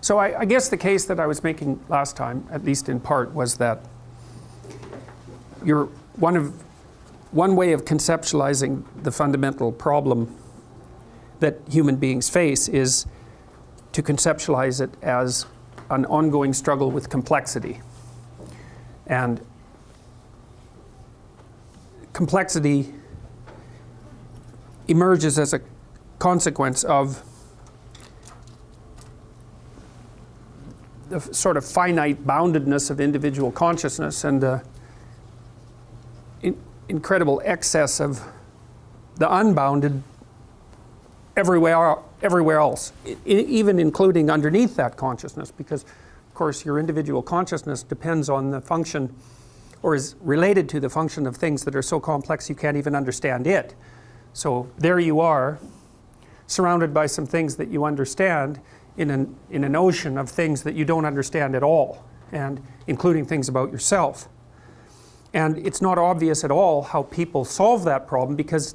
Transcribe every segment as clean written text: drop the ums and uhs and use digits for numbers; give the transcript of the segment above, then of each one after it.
So I guess the case that I was making last time, at least in part, was that one way of conceptualizing the fundamental problem that human beings face is to conceptualize it as an ongoing struggle with complexity. And complexity emerges as a consequence of the sort of finite boundedness of individual consciousness and the incredible excess of the unbounded everywhere else, even including underneath that consciousness, because of course your individual consciousness depends on the function, or is related to the function of things that are so complex you can't even understand it. So there you are, surrounded by some things that you understand in an ocean of things that you don't understand at all, and including things about yourself. And it's not obvious at all how people solve that problem, because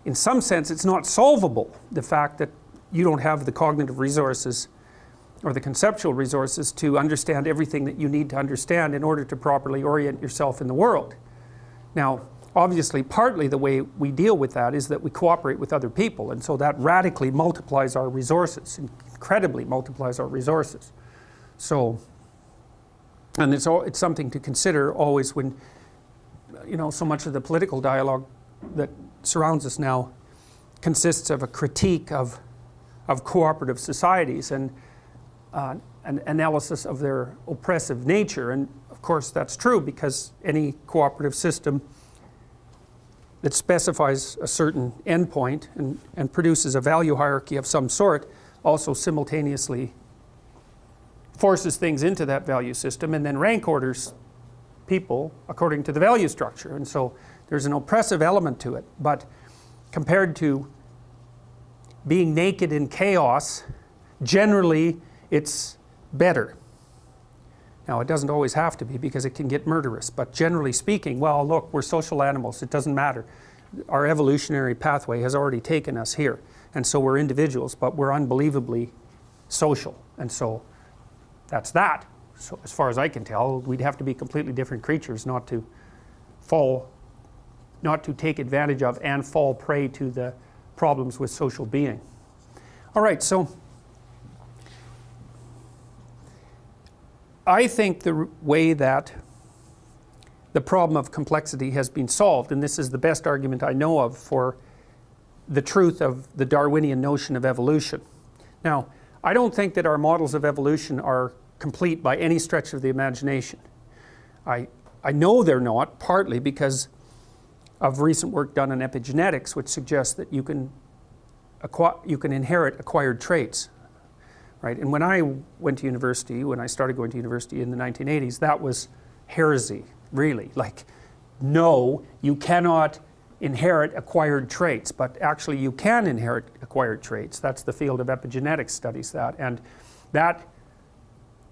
in some sense it's not solvable, the fact that you don't have the cognitive resources or the conceptual resources to understand everything that you need to understand in order to properly orient yourself in the world. Now, obviously, partly the way we deal with that is that we cooperate with other people, and so that radically multiplies our resources, incredibly multiplies our resources. So, and it's something to consider always when, so much of the political dialogue that surrounds us now consists of a critique of cooperative societies and an analysis of their oppressive nature. And of course that's true, because any cooperative system that specifies a certain endpoint and produces a value hierarchy of some sort also simultaneously forces things into that value system and then rank orders people according to the value structure. And so there's an oppressive element to it. But compared to being naked in chaos, generally it's better. Now, it doesn't always have to be, because it can get murderous, but generally speaking, well, look, we're social animals, it doesn't matter. Our evolutionary pathway has already taken us here, and so we're individuals, but we're unbelievably social, and so that's that. So as far as I can tell, we'd have to be completely different creatures not to take advantage of and fall prey to the problems with social being. All right, so I think the way that the problem of complexity has been solved, and this is the best argument I know of for the truth of the Darwinian notion of evolution. Now, I don't think that our models of evolution are complete by any stretch of the imagination. I know they're not, partly because of recent work done on epigenetics, which suggests that you can inherit acquired traits. Right? And when I went to university, when I started going to university in the 1980s, that was heresy, really. Like, no, you cannot inherit acquired traits, but actually you can inherit acquired traits. That's the field of epigenetics studies that. And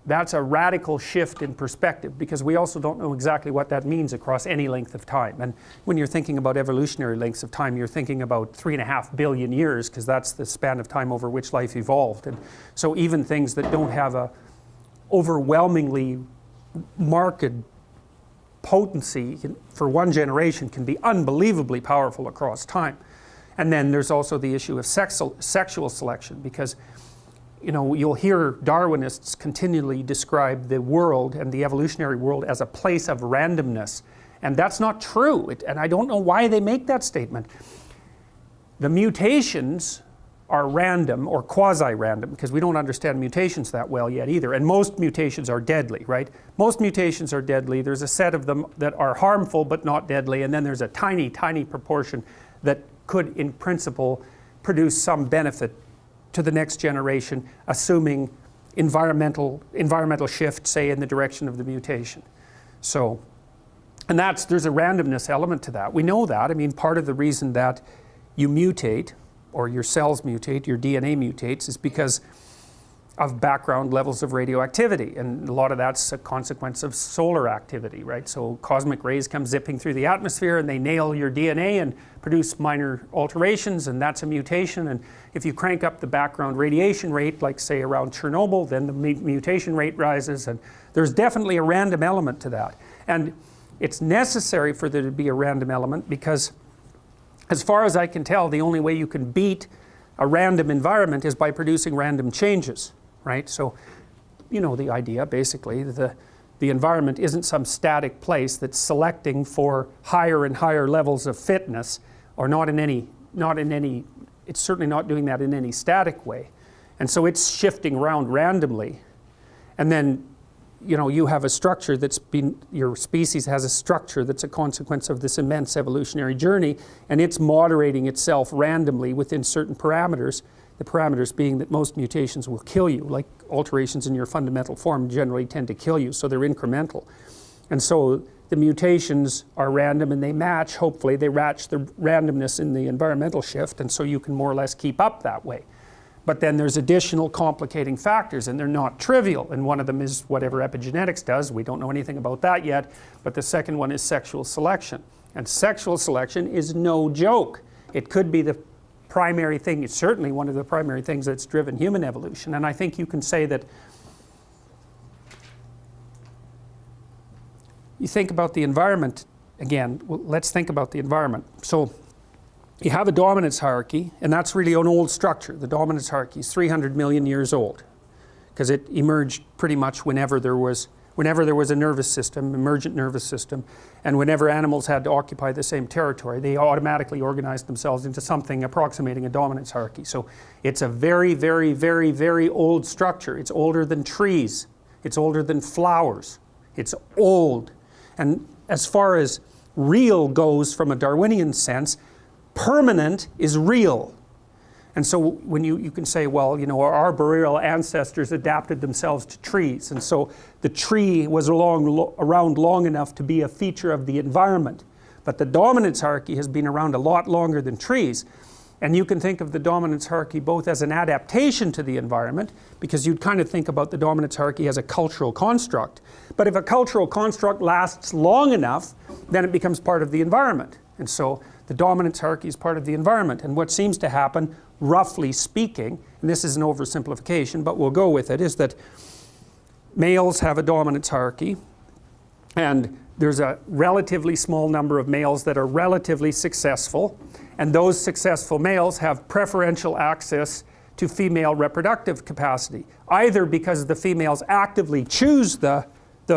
that's a radical shift in perspective, because we also don't know exactly what that means across any length of time. And when you're thinking about evolutionary lengths of time, you're thinking about 3.5 billion years, because that's the span of time over which life evolved. And so even things that don't have a overwhelmingly marked potency for one generation can be unbelievably powerful across time. And then there's also the issue of sexual selection, because you'll hear Darwinists continually describe the world and the evolutionary world as a place of randomness. And that's not true. And I don't know why they make that statement. The mutations are random or quasi-random, because we don't understand mutations that well yet either. And most mutations are deadly, right? Most mutations are deadly. There's a set of them that are harmful but not deadly. And then there's a tiny, tiny proportion that could, in principle, produce some benefit to the next generation, assuming environmental shift, say, in the direction of the mutation. So, and there's a randomness element to that. We know that. I mean, part of the reason that you mutate, or your cells mutate, your DNA mutates, is because background levels of radioactivity, and a lot of that's a consequence of solar activity, right? So cosmic rays come zipping through the atmosphere and they nail your DNA and produce minor alterations, and that's a mutation. And if you crank up the background radiation rate, like say around Chernobyl, then the mutation rate rises, and there's definitely a random element to that. And it's necessary for there to be a random element because, as far as I can tell, the only way you can beat a random environment is by producing random changes, right? So, you know the idea, basically. The environment isn't some static place that's selecting for higher and higher levels of fitness, or not in any, it's certainly not doing that in any static way. And so it's shifting around randomly. And then, you know, you have a structure that's been, your species has a structure that's a consequence of this immense evolutionary journey, and it's moderating itself randomly within certain parameters, the parameters being that most mutations will kill you, like alterations in your fundamental form generally tend to kill you, so they're incremental. And so the mutations are random and they match, hopefully, they match the randomness in the environmental shift, and so you can more or less keep up that way. But then there's additional complicating factors, and they're not trivial. And one of them is whatever epigenetics does. We don't know anything about that yet. But the second one is sexual selection. And sexual selection is no joke. It could be the primary thing. It's certainly one of the primary things that's driven human evolution. And I think you can say that you think about the environment again. Well, let's think about the environment. So you have a dominance hierarchy, and that's really an old structure. The dominance hierarchy is 300 million years old, because it emerged pretty much whenever there was a nervous system, emergent nervous system, and whenever animals had to occupy the same territory, they automatically organized themselves into something approximating a dominance hierarchy. So it's a very, very, very, very old structure. It's older than trees. It's older than flowers. It's old. And as far as real goes from a Darwinian sense, permanent is real. And so when you can say, well, you know, our arboreal ancestors adapted themselves to trees, and so the tree was around long enough to be a feature of the environment. But the dominance hierarchy has been around a lot longer than trees. And you can think of the dominance hierarchy both as an adaptation to the environment, because you'd kind of think about the dominance hierarchy as a cultural construct. But if a cultural construct lasts long enough, then it becomes part of the environment. And so the dominance hierarchy is part of the environment. And what seems to happen, roughly speaking, and this is an oversimplification, but we'll go with it, is that males have a dominance hierarchy, and there's a relatively small number of males that are relatively successful, and those successful males have preferential access to female reproductive capacity, either because the females actively choose the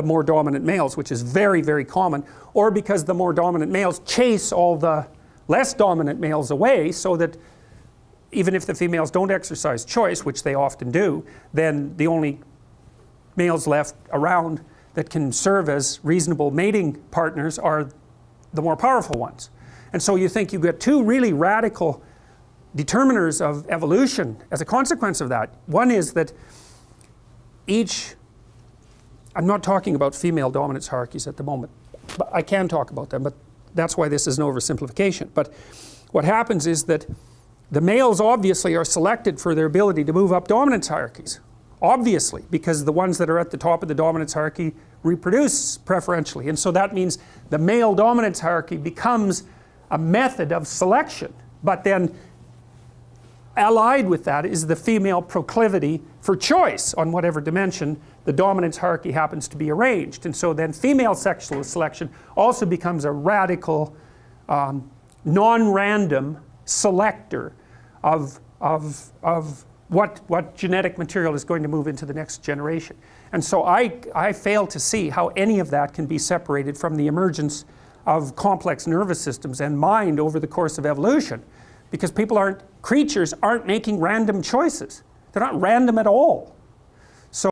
more dominant males, which is very, very common, or because the more dominant males chase all the less dominant males away, so that even if the females don't exercise choice, which they often do, then the only males left around that can serve as reasonable mating partners are the more powerful ones. And so you think you get two really radical determiners of evolution as a consequence of that. One is that each, I'm not talking about female dominance hierarchies at the moment, but I can talk about them, but that's why this is an oversimplification. But what happens is that the males obviously are selected for their ability to move up dominance hierarchies. Obviously, because the ones that are at the top of the dominance hierarchy reproduce preferentially. And so that means the male dominance hierarchy becomes a method of selection. But then allied with that is the female proclivity for choice on whatever dimension the dominance hierarchy happens to be arranged. And so then female sexual selection also becomes a radical, non-random selector of what genetic material is going to move into the next generation. And so I fail to see how any of that can be separated from the emergence of complex nervous systems and mind over the course of evolution, because creatures aren't making random choices. They're not random at all.